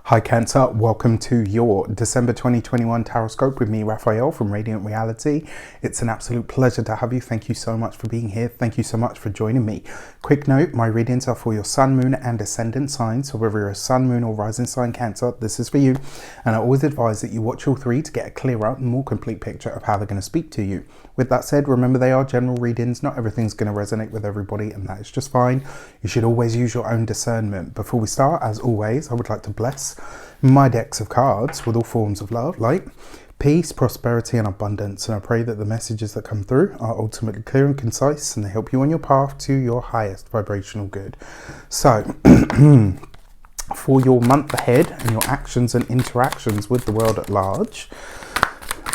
Hi Cancer, welcome to your December 2021 Tarot Scope with me, Raphael from Reydiant Reality. It's an absolute pleasure to have you. Thank you so much for being here. Thank you so much for joining me. Quick note, my readings are for your sun, moon and ascendant signs. So whether you're a sun, moon or rising sign Cancer, this is for you. And I always advise that you watch all three to get a clearer and more complete picture of how they're going to speak to you. With that said, remember they are general readings. Not everything's going to resonate with everybody, and that is just fine. You should always use your own discernment. Before we start, as always, I would like to bless my decks of cards with all forms of love, light, peace, prosperity and abundance. And I pray that the messages that come through are ultimately clear and concise, and they help you on your path to your highest vibrational good. So for your month ahead and your actions and interactions with the world at large,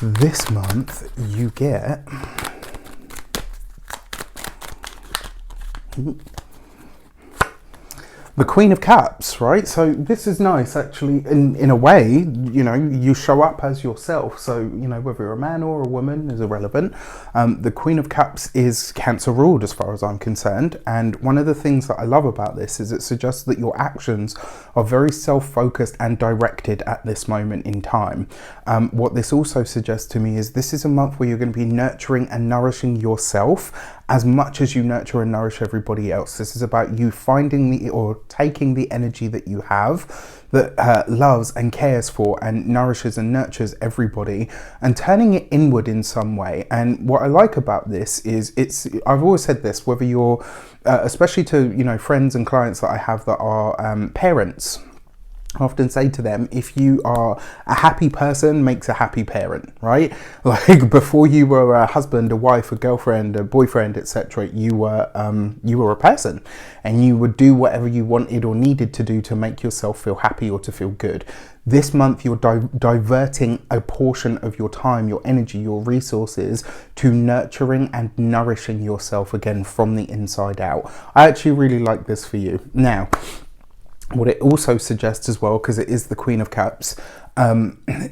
this month you get the Queen of Cups, right? So this is nice, actually, in a way. You know, you show up as yourself. So, you know, whether you're a man or a woman is irrelevant. The Queen of Cups is Cancer ruled as far as I'm concerned. And one of the things that I love about this is it suggests that your actions are very self-focused and directed at this moment in time. What this also suggests to me is this is a month where you're going to be nurturing and nourishing yourself as much as you nurture and nourish everybody else. This is about you finding or taking the energy that you have that loves and cares for and nourishes and nurtures everybody and turning it inward in some way. And what I like about this is I've always said this, whether you're especially to, you know, friends and clients that I have that are parents, I often say to them, if you are a happy person, makes a happy parent, right? Like before you were a husband, a wife, a girlfriend, a boyfriend, etc., you were a person, and you would do whatever you wanted or needed to do to make yourself feel happy or to feel good. This month, you're diverting a portion of your time, your energy, your resources to nurturing and nourishing yourself again from the inside out. I actually really like this for you. Now, what it also suggests as well, because it is the Queen of Cups,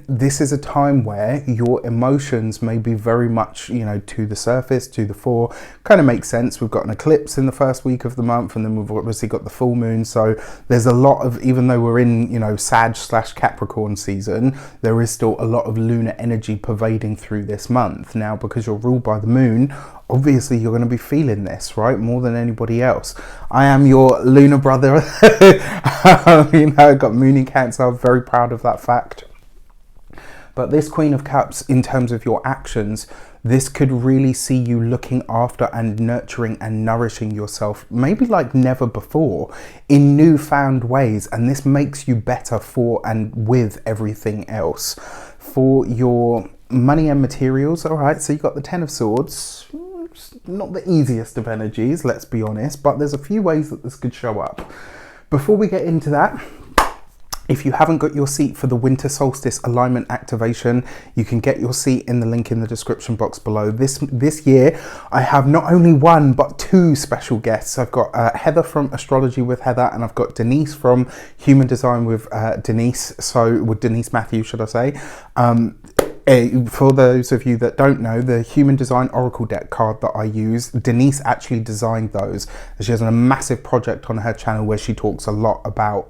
this is a time where your emotions may be very much, you know, to the surface, to the fore. Kind of makes sense. We've got an eclipse in the first week of the month, and then we've obviously got the full moon. So there's a lot of, even though we're in, you know, Sag/Capricorn season, there is still a lot of lunar energy pervading through this month. Now, because you're ruled by the moon, obviously you're going to be feeling this, right, more than anybody else. I am your lunar brother. You know, I got moon in Cancer. I'm very proud of that fact. But this Queen of Cups, in terms of your actions, this could really see you looking after and nurturing and nourishing yourself, maybe like never before, in newfound ways. And this makes you better for and with everything else. For your money and materials, all right, so you've got the Ten of Swords. Not the easiest of energies, let's be honest, but there's a few ways that this could show up. Before we get into that, if you haven't got your seat for the Winter Solstice Alignment activation, you can get your seat in the link in the description box below. This year, I have not only one, but two special guests. I've got Heather from Astrology with Heather, and I've got Denise from Human Design with Denise. So, with Denise Matthews, should I say. For those of you that don't know, the Human Design Oracle deck card that I use, Denise actually designed those. She has a massive project on her channel where she talks a lot about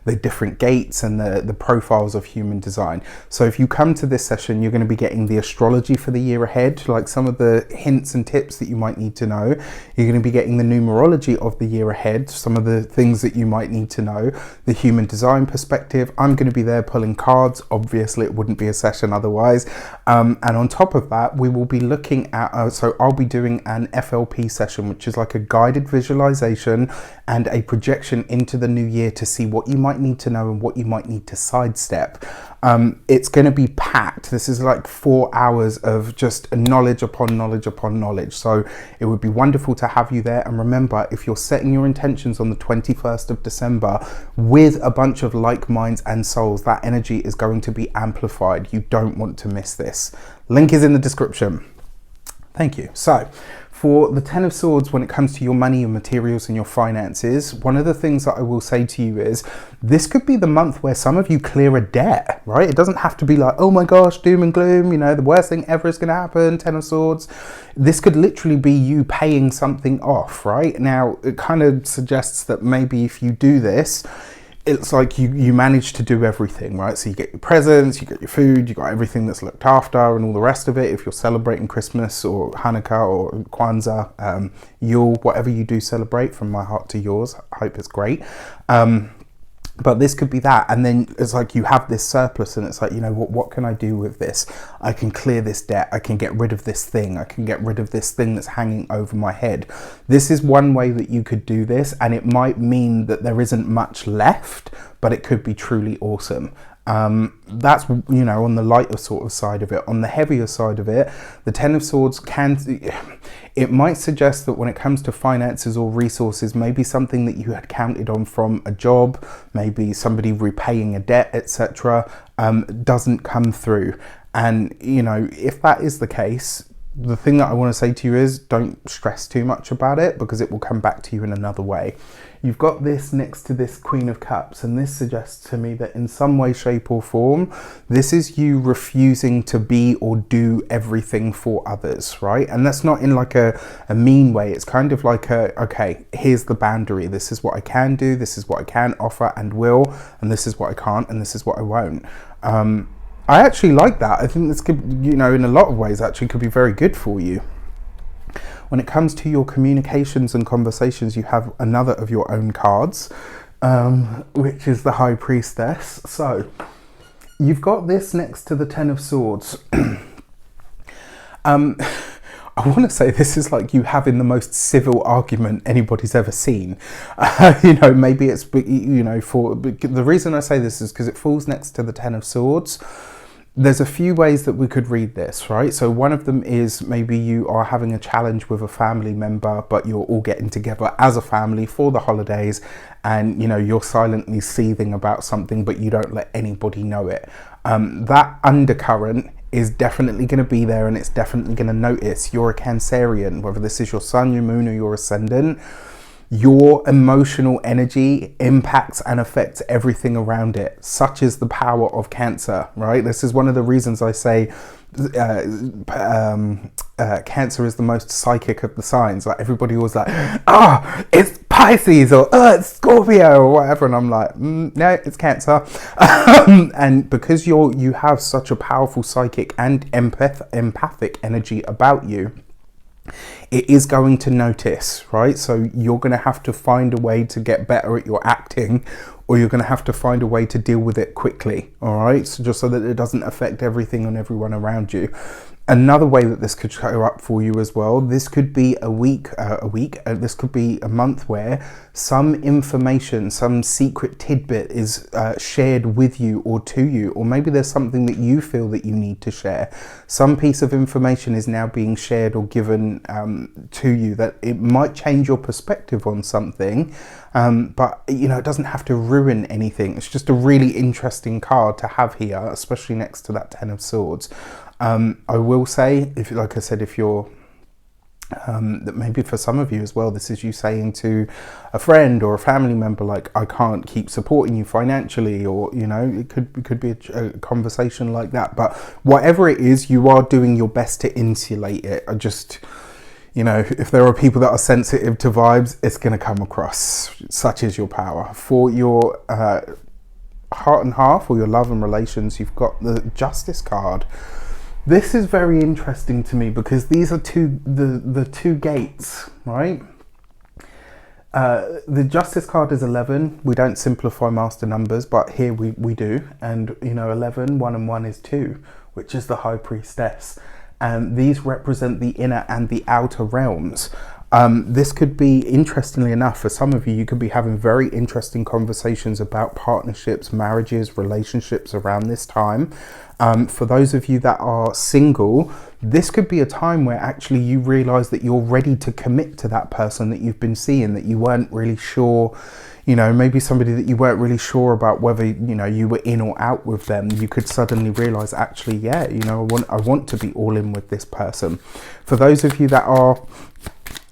the different gates and the profiles of human design. So if you come to this session, you're going to be getting the astrology for the year ahead, like some of the hints and tips that you might need to know. You're going to be getting the numerology of the year ahead, some of the things that you might need to know, the human design perspective. I'm going to be there pulling cards. Obviously, it wouldn't be a session otherwise. And on top of that, we will be looking at, so I'll be doing an FLP session, which is like a guided visualization and a projection into the new year to see what you might need to know and what you might need to sidestep. It's going to be packed. This is like 4 hours of just knowledge upon knowledge upon knowledge. So it would be wonderful to have you there. And remember, if you're setting your intentions on the 21st of December with a bunch of like minds and souls, that energy is going to be amplified. You don't want to miss this. Link is in the description. Thank you. So for the Ten of Swords, when it comes to your money, your materials and your finances, one of the things that I will say to you is this could be the month where some of you clear a debt, right? It doesn't have to be like, oh my gosh, doom and gloom, you know, the worst thing ever is going to happen, Ten of Swords. This could literally be you paying something off, right? Now, it kind of suggests that maybe if you do this, it's like you manage to do everything, right? So you get your presents, you get your food, you got everything that's looked after and all the rest of it. If you're celebrating Christmas or Hanukkah or Kwanzaa, Yule, whatever you do celebrate, from my heart to yours, I hope it's great. But this could be that, and then it's like you have this surplus, and it's like, you know, what can I do with this? I can clear this debt, I can get rid of this thing, I can get rid of this thing that's hanging over my head. This is one way that you could do this, and it might mean that there isn't much left, but it could be truly awesome. That's, you know, on the lighter sort of side of it. On the heavier side of it, the Ten of Swords it might suggest that when it comes to finances or resources, maybe something that you had counted on from a job, maybe somebody repaying a debt, etc., doesn't come through. And, you know, if that is the case, the thing that I want to say to you is don't stress too much about it, because it will come back to you in another way. You've got this next to this Queen of Cups, and this suggests to me that in some way, shape or form, this is you refusing to be or do everything for others, right? And that's not in like a mean way. It's kind of like okay, here's the boundary. This is what I can do. This is what I can offer and will, and this is what I can't, and this is what I won't. I actually like that. I think this could, you know, in a lot of ways actually could be very good for you. When it comes to your communications and conversations, you have another of your own cards, which is the High Priestess. So you've got this next to the Ten of Swords. I want to say this is like you having the most civil argument anybody's ever seen. You know, maybe it's, you know, for the reason I say this is because it falls next to the Ten of Swords. There's a few ways that we could read this, right? So one of them is maybe you are having a challenge with a family member, but you're all getting together as a family for the holidays, and, you know, you're silently seething about something, but you don't let anybody know it. That undercurrent is definitely going to be there, and it's definitely going to notice. You're a Cancerian, whether this is your sun, your moon, or your ascendant. Your emotional energy impacts and affects everything around it. Such is the power of Cancer, right? This is one of the reasons I say Cancer is the most psychic of the signs. Like, everybody was like, oh, it's Pisces, or it's Scorpio, or whatever, and I'm like, no, it's Cancer. And because you have such a powerful psychic and empathic energy about you, it is going to notice, right? So you're going to have to find a way to get better at your acting, or you're going to have to find a way to deal with it quickly, all right? So just so that it doesn't affect everything and everyone around you. Another way that this could show up for you as well, this could be this could be a month where some information, some secret tidbit is shared with you or to you, or maybe there's something that you feel that you need to share. Some piece of information is now being shared or given to you that it might change your perspective on something, but, you know, it doesn't have to ruin anything. It's just a really interesting card to have here, especially next to that Ten of Swords. I will say, if, like I said, if you're, that maybe for some of you as well, this is you saying to a friend or a family member, like, I can't keep supporting you financially, or, you know, it could be a conversation like that. But whatever it is, you are doing your best to insulate it. I just, you know, if there are people that are sensitive to vibes, it's going to come across. Such is your power. For your heart and half, or your love and relations, you've got the Justice card. This is very interesting to me because these are the two gates, right? The Justice card is 11. We don't simplify master numbers, but here we do. And, you know, 11, 1 and 1 is 2, which is the High Priestess. And these represent the inner and the outer realms. This could be, interestingly enough, for some of you, you could be having very interesting conversations about partnerships, marriages, relationships around this time. For those of you that are single, this could be a time where actually you realize that you're ready to commit to that person that you've been seeing, that you weren't really sure, you know, maybe somebody that you weren't really sure about whether, you know, you were in or out with them. You could suddenly realize, actually, yeah, you know, I want to be all in with this person. For those of you that are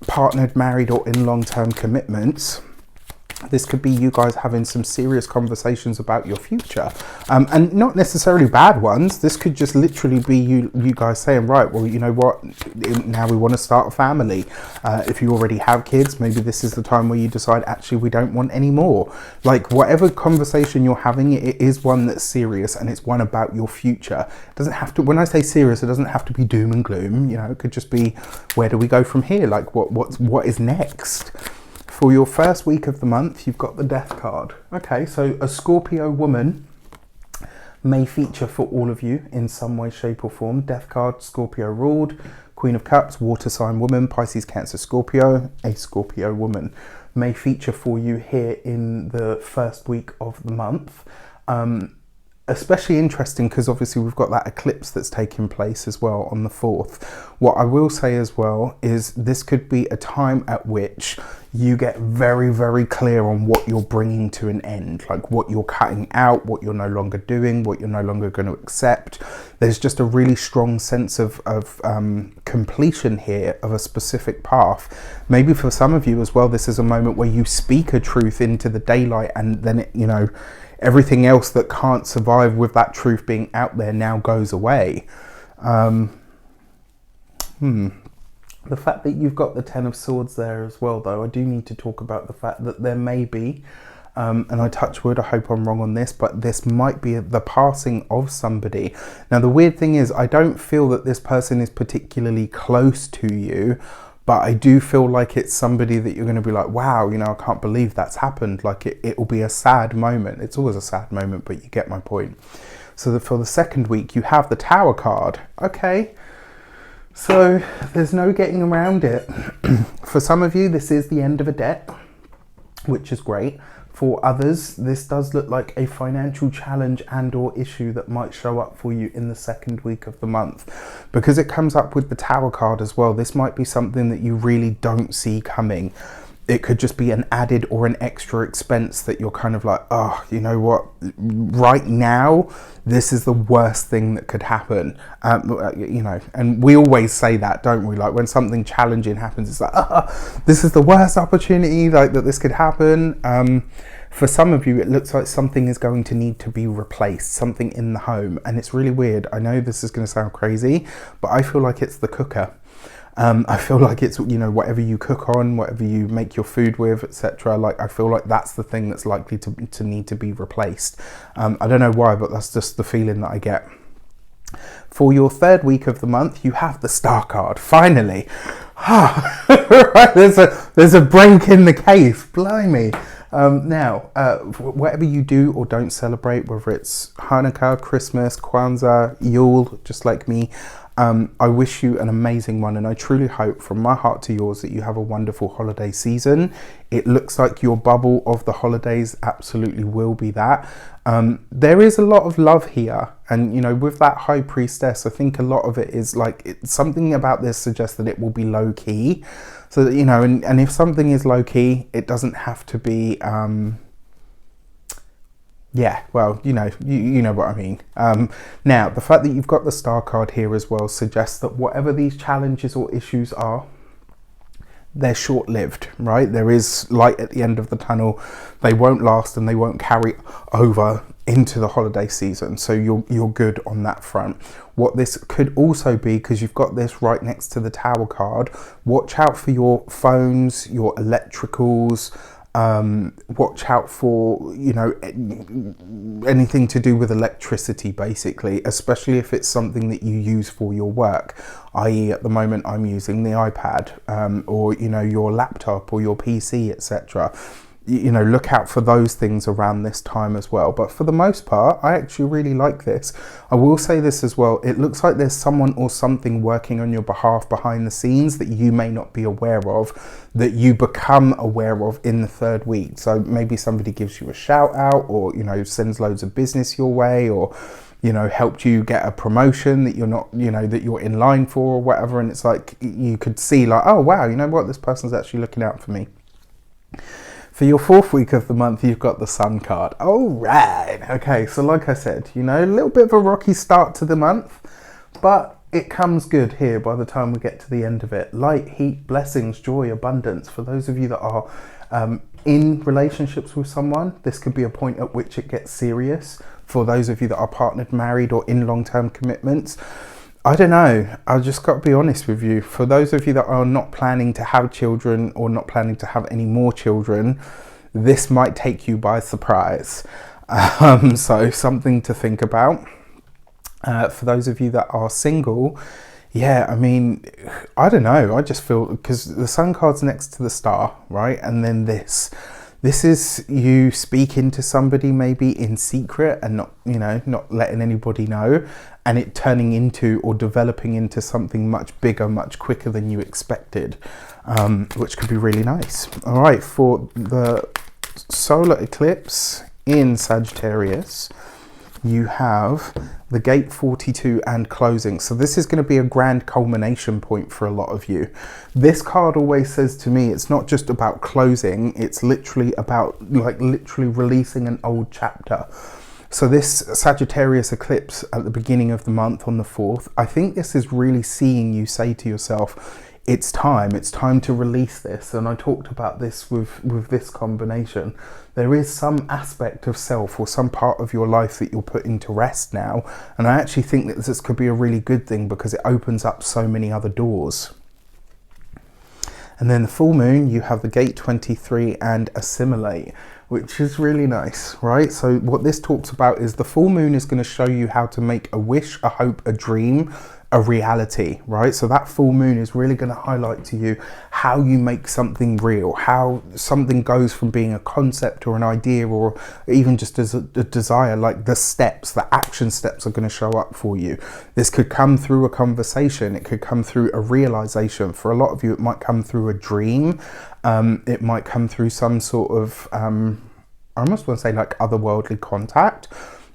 partnered, married, or in long-term commitments, This could be you guys having some serious conversations about your future, and not necessarily bad ones. This could just literally be you guys saying, right, well, you know what, now we want to start a family. If you already have kids, maybe this is the time where you decide, actually, we don't want any more. Like, whatever conversation you're having, it is one that's serious, and it's one about your future. It doesn't have to, when I say serious, it doesn't have to be doom and gloom. You know, it could just be, where do we go from here? Like, what is next? For your first week of the month, you've got the Death card. Okay, so a Scorpio woman may feature for all of you in some way, shape or form. Death card, Scorpio ruled. Queen of Cups, water sign woman, Pisces, Cancer, Scorpio. A Scorpio woman may feature for you here in the first week of the month. Especially interesting because obviously we've got that eclipse that's taking place as well on the 4th. What I will say as well is this could be a time at which you get very, very clear on what you're bringing to an end, like what you're cutting out, what you're no longer doing, what you're no longer going to accept. There's just a really strong sense of completion here of a specific path. Maybe for some of you as well, this is a moment where you speak a truth into the daylight, and then it, you know, everything else that can't survive with that truth being out there now goes away. The fact that you've got the Ten of Swords there as well, though, I do need to talk about the fact that there may be, and I touch wood, I hope I'm wrong on this, but this might be the passing of somebody. Now, the weird thing is, I don't feel that this person is particularly close to you, but I do feel like it's somebody that you're going to be like, wow, you know, I can't believe that's happened. Like, it will be a sad moment. It's always a sad moment, but you get my point. So for the second week, you have the Tower card. Okay, so there's no getting around it. For some of you, this is the end of a debt, which is great. For others, this does look like a financial challenge and or issue that might show up for you in the second week of the month. Because it comes up with the Tower card as well, this might be something that you really don't see coming. It could just be an added or an extra expense that you're kind of like, oh, you know what, right now, this is the worst thing that could happen. You know, and we always say that, don't we? Like, when something challenging happens, it's like, oh, this is the worst opportunity, like, that this could happen. For some of you, it looks like something is going to need to be replaced, something in the home. And it's really weird. I know this is going to sound crazy, but I feel like it's the cooker. I feel like it's, you know, whatever you cook on, whatever you make your food with, etc. Like, I feel like that's the thing that's likely to need to be replaced. I don't know why, but that's just the feeling that I get. For your third week of the month, you have the Star card. Finally. Right, there's a break in the case. Blimey. Now, whatever you do or don't celebrate, whether it's Hanukkah, Christmas, Kwanzaa, Yule, just like me, I wish you an amazing one, and I truly hope from my heart to yours that you have a wonderful holiday season. It looks like your bubble of the holidays absolutely will be that. There is a lot of love here, and you know, with that High Priestess, I think a lot of it is like, something about this suggests that it will be low key. So that, you know, and if something is low key, it doesn't have to be yeah, well, you know what I mean. Now, the fact that you've got the Star card here as well suggests that whatever these challenges or issues are, they're short-lived, right? There is light at the end of the tunnel. They won't last, and they won't carry over into the holiday season. So you're good on that front. What this could also be, because you've got this right next to the Tower card, watch out for your phones, your electricals. Watch out for, you know, anything to do with electricity, basically, especially if it's something that you use for your work, i.e. at the moment I'm using the iPad, or, you know, your laptop or your PC, etc. You know, look out for those things around this time as well. But for the most part, I actually really like this. I will say this as well. It looks like there's someone or something working on your behalf behind the scenes that you may not be aware of, that you become aware of in the third week. So maybe somebody gives you a shout out, or, you know, sends loads of business your way, or, you know, helped you get a promotion that you're not, you know, that you're in line for or whatever. And it's like, you could see like, oh wow, you know what, this person's actually looking out for me. For your fourth week of the month, you've got the Sun card. All right. Okay, so like I said, you know, a little bit of a rocky start to the month, but it comes good here by the time we get to the end of it. Light, heat, blessings, joy, abundance. For those of you that are in relationships with someone. This could be a point at which it gets serious for those of you that are partnered, married, or in long-term commitments. I don't know, I just got to be honest with you. For those of you that are not planning to have children or not planning to have any more children, this might take you by surprise. So something to think about. For those of you that are single, yeah, I mean, I don't know. I just feel, because the sun card's next to the star, right? And then this is you speaking to somebody maybe in secret and not, you know, not letting anybody know, and it turning into or developing into something much bigger, much quicker than you expected, which could be really nice. All right, for the solar eclipse in Sagittarius, you have the gate 42 and closing. So this is going to be a grand culmination point for a lot of you. This card always says to me, it's not just about closing, it's literally about literally releasing an old chapter. So this Sagittarius eclipse at the beginning of the month on the 4th, I think this is really seeing you say to yourself, it's time to release this. And I talked about this with this combination. There is some aspect of self or some part of your life that you'll put into rest now. And I actually think that this could be a really good thing because it opens up so many other doors. And then the full moon, you have the gate 23 and assimilate, which is really nice, right? So what this talks about is the full moon is going to show you how to make a wish, a hope, a dream, a reality, right? So that full moon is really going to highlight to you how you make something real, how something goes from being a concept or an idea or even just as a desire. Like the steps, the action steps are going to show up for you. This could come through a conversation, it could come through a realization. For a lot of you, it might come through a dream, it might come through some sort of I almost want to say like otherworldly contact.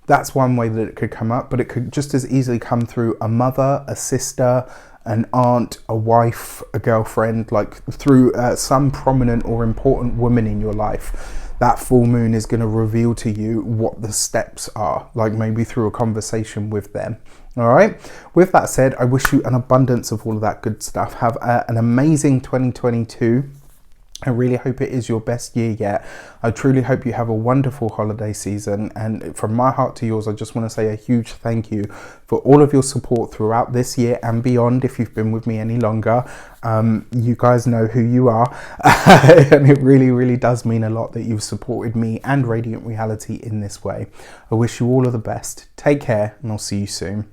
That's one way that it could come up, but it could just as easily come through a mother, a sister, an aunt, a wife, a girlfriend, like through some prominent or important woman in your life. That full moon is going to reveal to you what the steps are, like maybe through a conversation with them. All right. With that said, I wish you an abundance of all of that good stuff. Have an amazing 2022. I really hope it is your best year yet. I truly hope you have a wonderful holiday season. And from my heart to yours, I just want to say a huge thank you for all of your support throughout this year and beyond. If you've been with me any longer, you guys know who you are. And it really, really does mean a lot that you've supported me and Radiant Reality in this way. I wish you all of the best. Take care, and I'll see you soon.